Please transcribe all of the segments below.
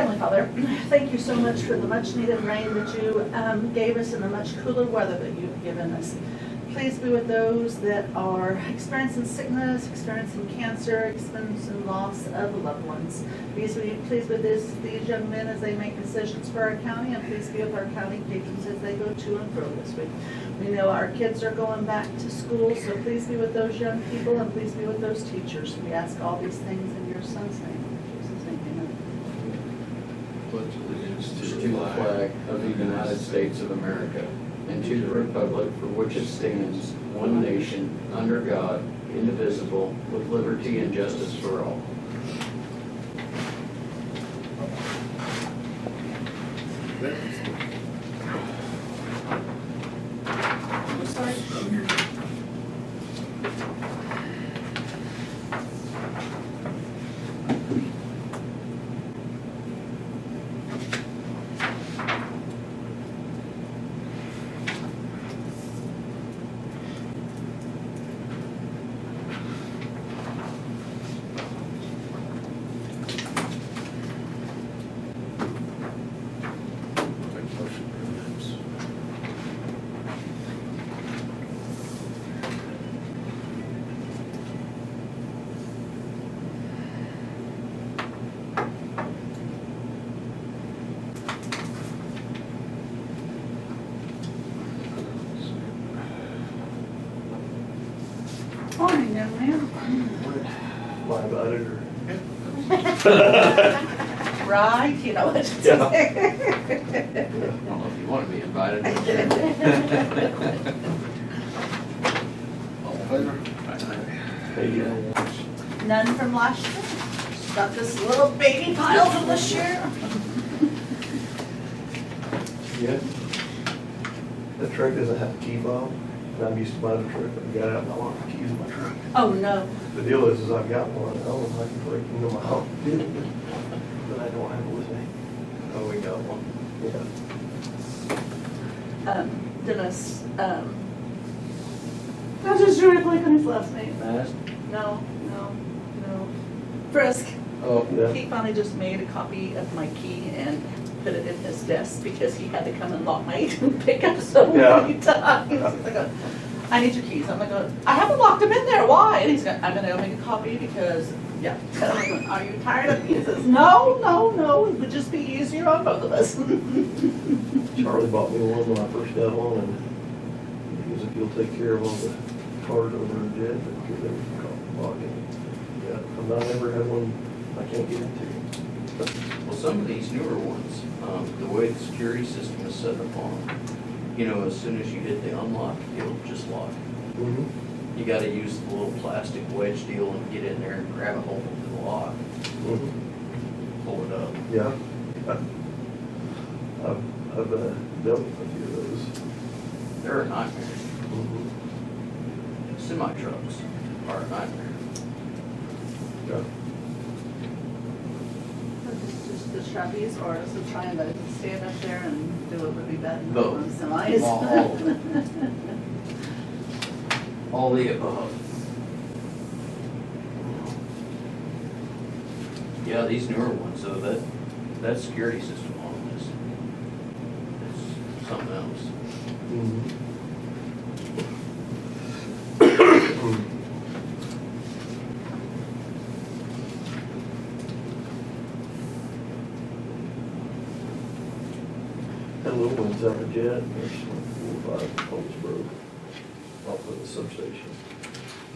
Heavenly Father, thank you so much for the much needed rain that you gave us and the much cooler weather that you've given us. Please be with those that are experiencing sickness, experiencing cancer, experiencing loss of loved ones. Please be with these young men as they make decisions for our county, and please be with our county patrons as they go to and fro this week. We know our kids are going back to school, so please be with those young people and please be with those teachers. We ask all these things in your son's name. In Jesus' name, amen. Pledge allegiance To the flag of the United States of America and to the republic for which it stands, one nation, under God, indivisible, with liberty and justice for all. I'm sorry. Make motion for minutes. Morning, young man. Lie about it or? Right, you know what to say. I don't know if you want to be invited. All in favor? None from last year. Got this little baby pile from this year. Yeah. The truck doesn't have a key fob, and I'm used to buying a truck, but I got out and I locked the keys in my truck. Oh, no. The deal is I've got one, I don't know if I can break into my house, but I don't have it with me. Oh, we got one. Yeah. Dennis, I was just trying to blank on his last name. Mask? No. Frisk. Oh, Yeah. He finally just made a copy of my key and put it in his desk because he had to come and lock my pickup so many times. He's like, I need your keys. I'm like, I haven't locked them in there. Why? And he's going, I'm going to go make a copy because, yeah. And I'm like, are you tired of me? He says, no. It would just be easier on both of us. Charlie bought me one when I first got one, and he was, if you'll take care of all the cars over in Jet, but they were locking. Yeah, I've not ever had one I can't get into. well, some of these newer ones, the way the security system is set up on them, you know, as soon as you hit the unlock, it'll just lock. Mm-hmm. You gotta use the little plastic wedge deal and get in there and grab a hold of the lock, Mm-hmm. pull it up. Yeah. I've dealt with a few of those. They're a nightmare. Mm-hmm. Semi-trucks are a nightmare. Yeah. Just the Chevys or is it trying to stand up there and do it would be better than Both. those semis? All the above. Yeah, these newer ones, though, that security system on them is something else. Mm-hmm. Had little ones out of Jet, and there's like 4 or 5 poles broke off of the substation.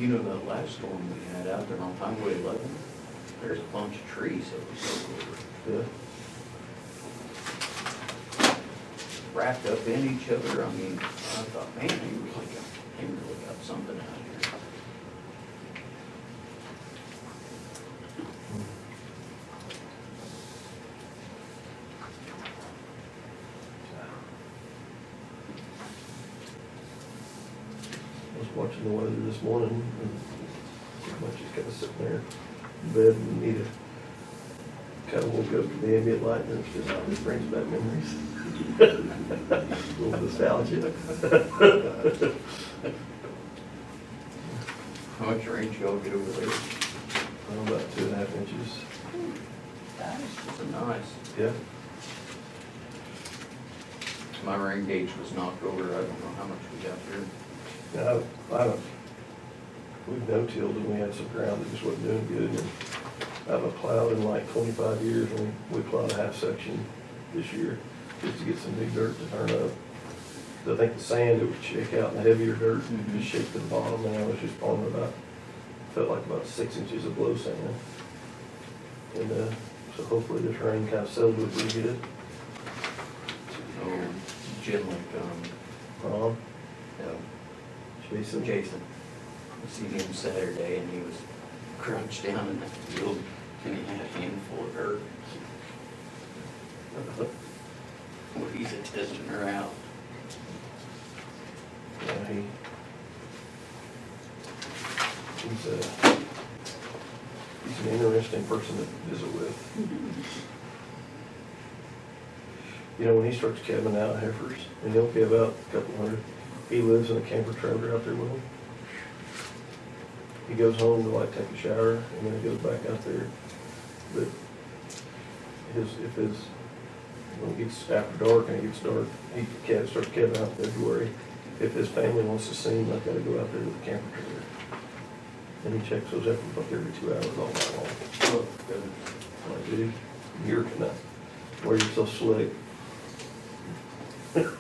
You know that last storm we had out there on Highway 11? There's a bunch of trees that were so over, Yeah. wrapped up in each other. I mean, I thought, man, they really got something out here. I was watching the weather this morning, and pretty much just kind of sitting there in bed and need to kind of woke up to the ambient light, and it's just, it brings back memories. A little nostalgia. How much rain y'all get over there? About 2.5 inches. It's a nice. Yeah. My rain gauge was knocked over, I don't know how much we got there. Yeah, I don't, we've no-tilled and we had some ground that just wasn't doing good. And I haven't plowed in like 25 years, and we plowed a half section this year just to get some big dirt to turn up. I think the sand, it would shake out, and the heavier dirt just shake to the bottom, and I was just pulling about, felt like about 6 inches of blow sand. And so hopefully this rain kind of settled it pretty good. Oh, Jim went, Jason. Jason. I seen him Saturday and he was crouched down in the field and he had a handful of dirt. Well, he's a testing her out. Yeah, he's an interesting person to visit with. You know, when he starts cabbing out heifers, and he'll give out a couple hundred, he lives in a camper trailer out there with him. He goes home to like take a shower, and then he goes back out there. But when it gets after dark and it gets dark, he starts cabbing out in February. If his family wants to see him, they've got to go out there to the camper trailer. And he checks those heifers up every 2 hours all night long. Oh, goodness. I'm like, dude, you're gonna wear yourself slick. There's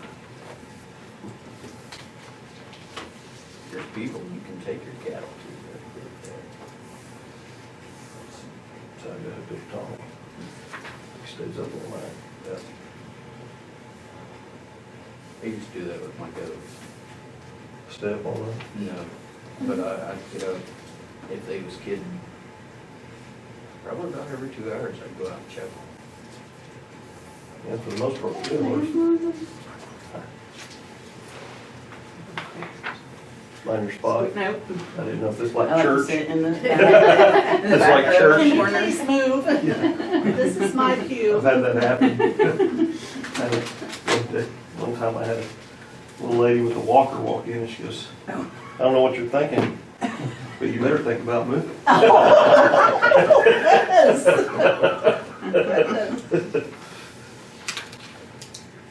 people you can take your cattle to. So I got a big Tommy. He stays up all night. Yeah. I used to do that with my goats. Step on them. No, but I'd get up, if they was kidding, probably about every 2 hours I'd go out and check them. And for the most part, good horse. Mind your spot. Nope. I didn't know if this I like like to church. sit in the. It's like church. Can you please move? This is my cue. I've had that happen. One time I had a little lady with a walker walk in and she goes, I don't know what you're thinking, but you better think about moving.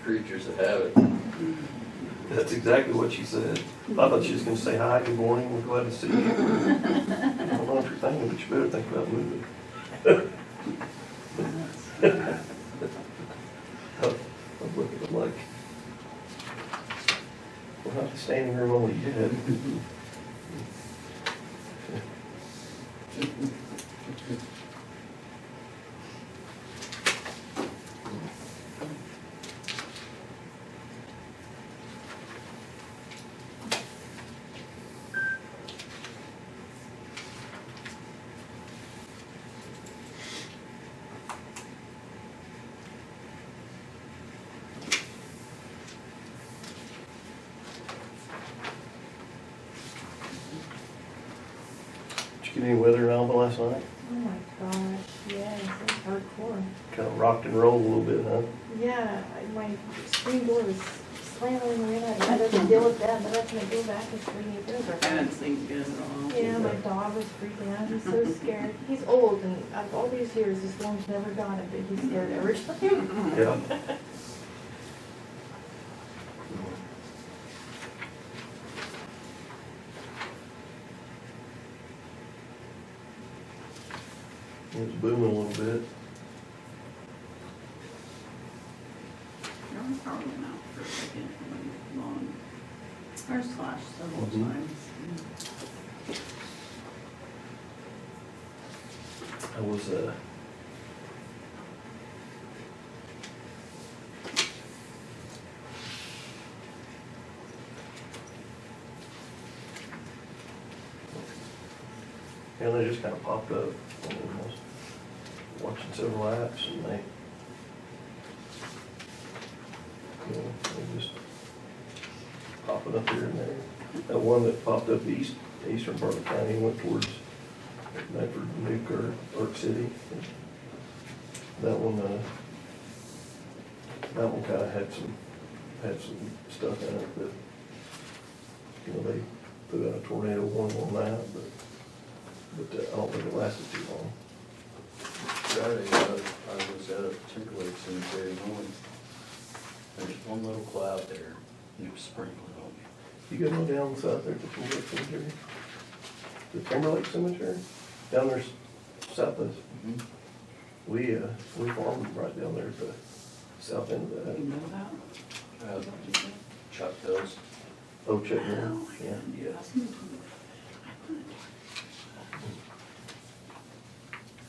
Creatures of habit. That's exactly what she said. I thought she was gonna say, hi, good morning, we're glad to see you. I don't know what you're thinking, but you better think about moving. I'm looking at them like, we're not the standing room only yet. Did you get any weather in Alva last night? Oh my gosh, yes, it's hardcore. Kind of rocked and rolled a little bit, huh? Yeah, my screen door was slamming in. I had to deal with that, but I can go back and sleep. It was I okay. haven't seen good at all. Yeah, my dog was freaking out. He's so scared. He's old, and out of all these years, this one's never got it, but he's scared every time. Yeah. It was booming a little bit. No, probably not for a second, like long. Or slash several Mhm. times. I was, and they just kind of popped up. And I was watching several apps and they just popping up here and there. That one that popped up the eastern part of the county went towards Medford, Nuke, or Arc City. That one kind of had some stuff in it, but, you know, they put out a tornado warning on that, but I don't think it lasted too long. Friday, I was at a Timberlake cemetery, and only, there's one little cloud there, and it was sprinkling on me. You go on down south there to Timberlake Cemetery? The Timberlake Cemetery? Down there south of, we farm right down there at the south end of that. You know that? Uh, Chuck Hills. Oh, check there, yeah. Yeah. I was gonna do it.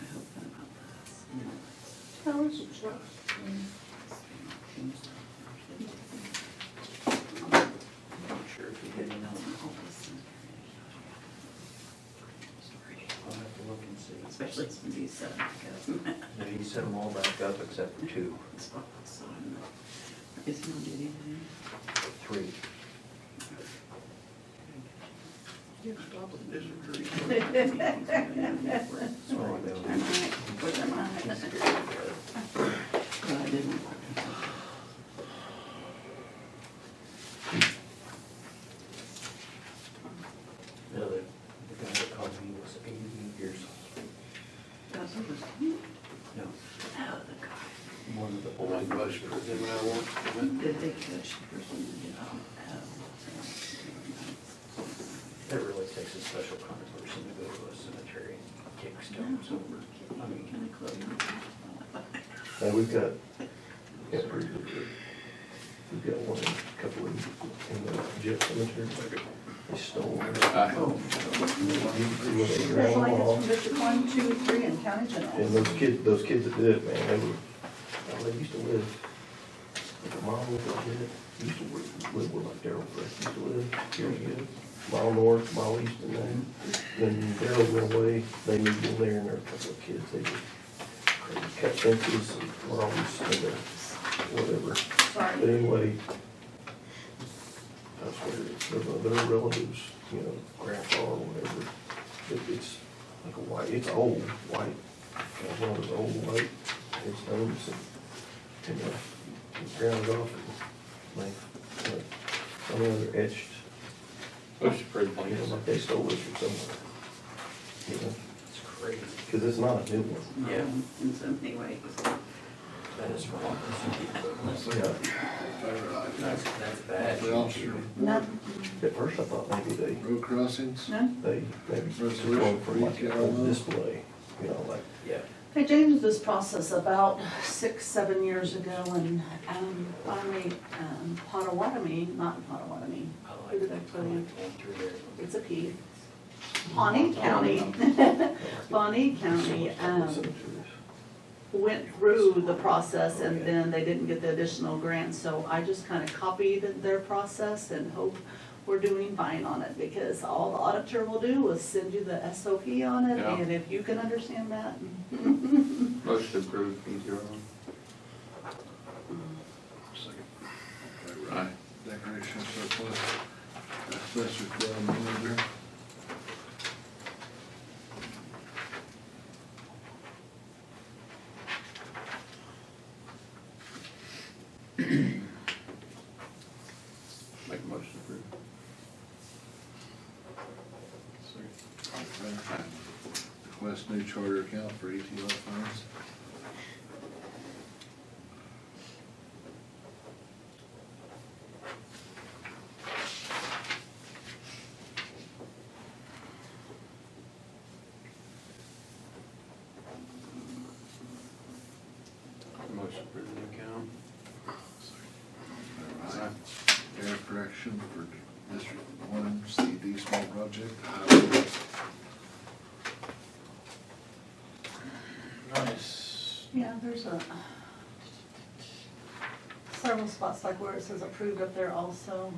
I hope that about this. How is it, Chuck? Not sure if you did or not. I'll have to look and see. Especially since he said, because. No, he set them all back up except for two, Is he gonna do anything? three. You stop and disagree. Sorry, Bill. I might, but I might. But I didn't. No, the guy that called me was 88 years old. That's what was, oh, No, the guy. one of the Oh my old gosh, for them I want. Did they catch the person who did that? It really takes a special kind of person to go to a cemetery and kick stones over. I mean, Kind of close. Now, we've got pretty good, we've got one, a couple in the Jet Cemetery. They stole them. Oh. You can see where they That's ran like them it's off. from District 1, 2, 3, and County General. And those kids that did it, man, they used to live, like a mile north of it, used to live where like Darryl Fresh used to live, years ago. Mile north, mile east, and then Darryl went away, they moved in there, and there were a couple of kids, they just cut fences, and were always in there, whatever. But Sorry. anyway, I swear, their relatives, you know, grandpa or whatever, it's like a white, it's old, white, one of those old white stones, and ground it off, and some of them are etched, Which is pretty you know, plain. like they stole this from somewhere. You know, it's crazy. because it's not a new one. Yeah. In so many ways. That is wrong. That's bad. The officer, None, At first I thought maybe road crossings. none? they maybe took Resolution one from like for an old display, you know, like, Yeah. They changed this process about 6, 7 years ago, and finally, Potawatomi, not Potawatomi, I who like did that. I tell I you? like going through there. It's a P. Pawnee County, Pawnee County, cemeteries. went through the process, and then they didn't get the additional grant, so I just kind of copied their process and hope we're doing fine on it, because all the auditor will do is send you the SOP on it, Yeah. and if you can understand that. Motion approved, PTR. Second. Aye. Declaration of surplus. Assessor Club manager. Make a motion approved. Okay. Request new charter account for ETL funds. Motion approved the account. Aye. Air correction for District 1 CD small project. Highway. Nice. Yeah, there's several spots like where it says approved up there also,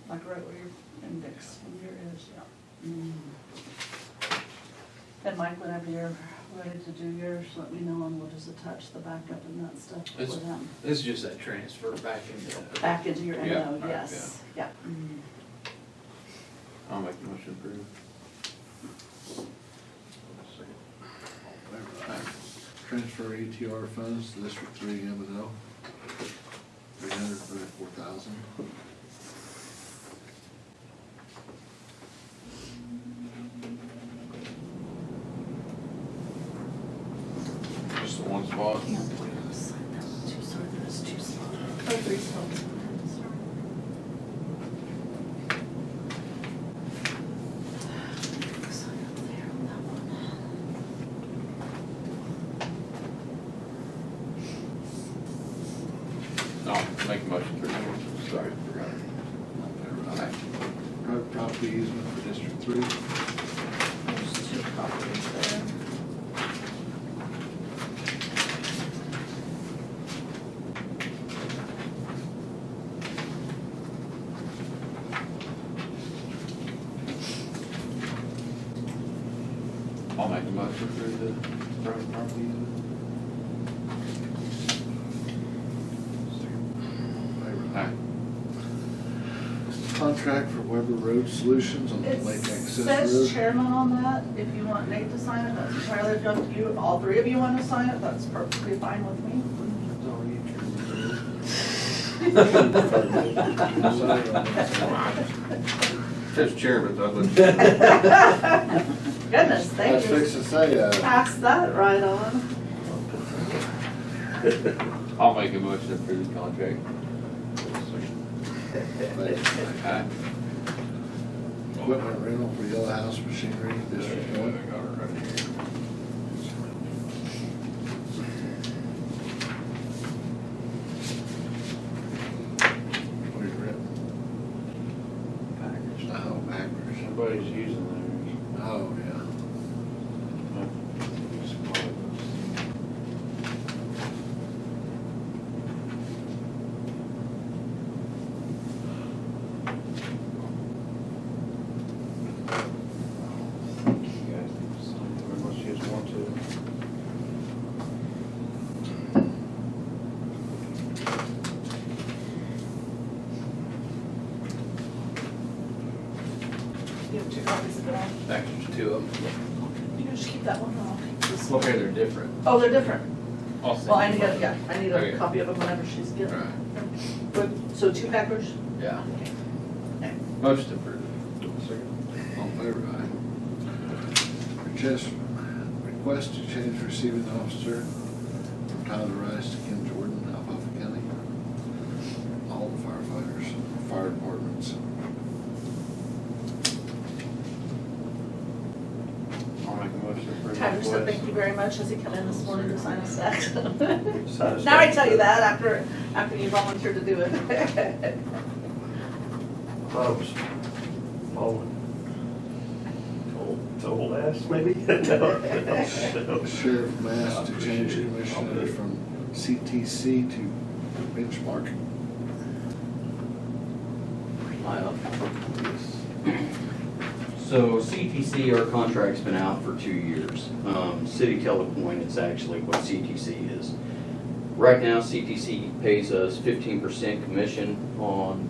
like right where your index finger is, yeah. And Mike, whenever you're ready to do yours, let me know, and we'll just attach the backup and that stuff for It's- them. This is just that transfer back into. Back into your Yeah, NO, right, yes, yeah. I'll make the motion approved. All in favor? Aye. Transfer ETR funds to District 3 M&O. 334,000. one spot. Yeah, boy, I'll sign that one too, sorry, there's two slots. Oh, 3 spots. Sign up there on that one. No, make a motion for, sorry, forgot. All in favor, aye. Private property easement for District 3. There's two properties there. I'll make a motion for the private property easement. Favor, aye. Contract for Weber Road Solutions on the It Lake Access says Road. chairman on that. If you want Nate to sign it, that's entirely up to you. All 3 of you want to sign it, that's perfectly fine with me. Says chairman, doesn't Goodness, I was thank you. fixing to say, Pass that right on. I'll make a motion to approve the contract. Aye. Equipment rental for Yellow House Machinery, District 1. I got it right here. Where's it? Packers. Oh, Packers. Somebody's using theirs. Oh, yeah. You guys need to sign it unless you just want to. You have 2 copies of it all. There's two of them. You can just keep that one, and I'll take this Okay, one. they're different. Oh, they're different. I'll send Well, I you need, both. I need Okay. a copy of them whenever she's All getting. right, But, so 2 Packers? yeah. Okay. Motion approved. All in favor, aye. Request to change receiving officer from Tyler Rice to Kim Jordan, Alfalfa County. All the firefighters, fire departments. I'll make a motion to approve. Tyler said request. thank you very much as he came in this morning to sign a stack. Sign a Now I stack. tell you that after you volunteered to do it. Thought it was falling. Old ass, maybe? No. Sheriff Mass to change commissioners from CTC to Benchmark. So CTC, our contract's been out for 2 years. City Telepoint is actually what CTC is. Right now, CTC pays us 15% commission on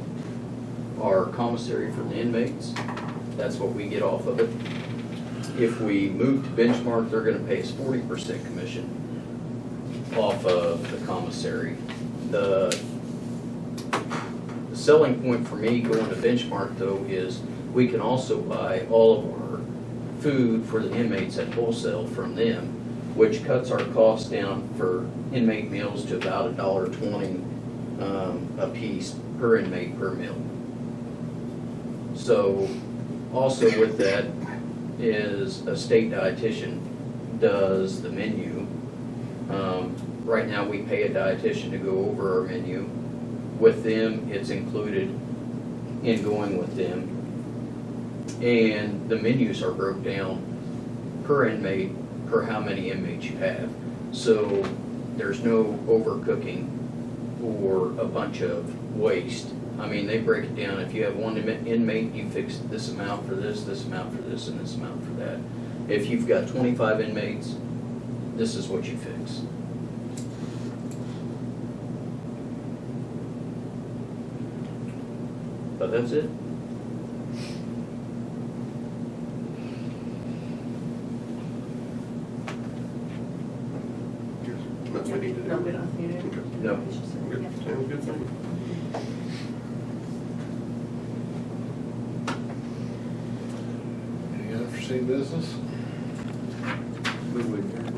our commissary for the inmates. That's what we get off of it. If we move to Benchmark, they're gonna pay us 40% commission off of the commissary. The selling point for me going to Benchmark though is we can also buy all of our food for the inmates at wholesale from them, which cuts our costs down for inmate meals to about $1.20 a piece per inmate per meal. So also with that is a state dietitian does the menu. Right now, we pay a dietitian to go over our menu. With them, it's included in going with them. And the menus are broke down per inmate, per how many inmates you have. So there's no overcooking or a bunch of waste. I mean, they break it down. If you have one inmate, you fix this amount for this amount for this, and this amount for that. If you've got 25 inmates, this is what you fix. But that's it. That's what we need to do. No, we don't need it. No. It's just- Good. yeah. Sounds good to me. Any unforeseen business? Move with you.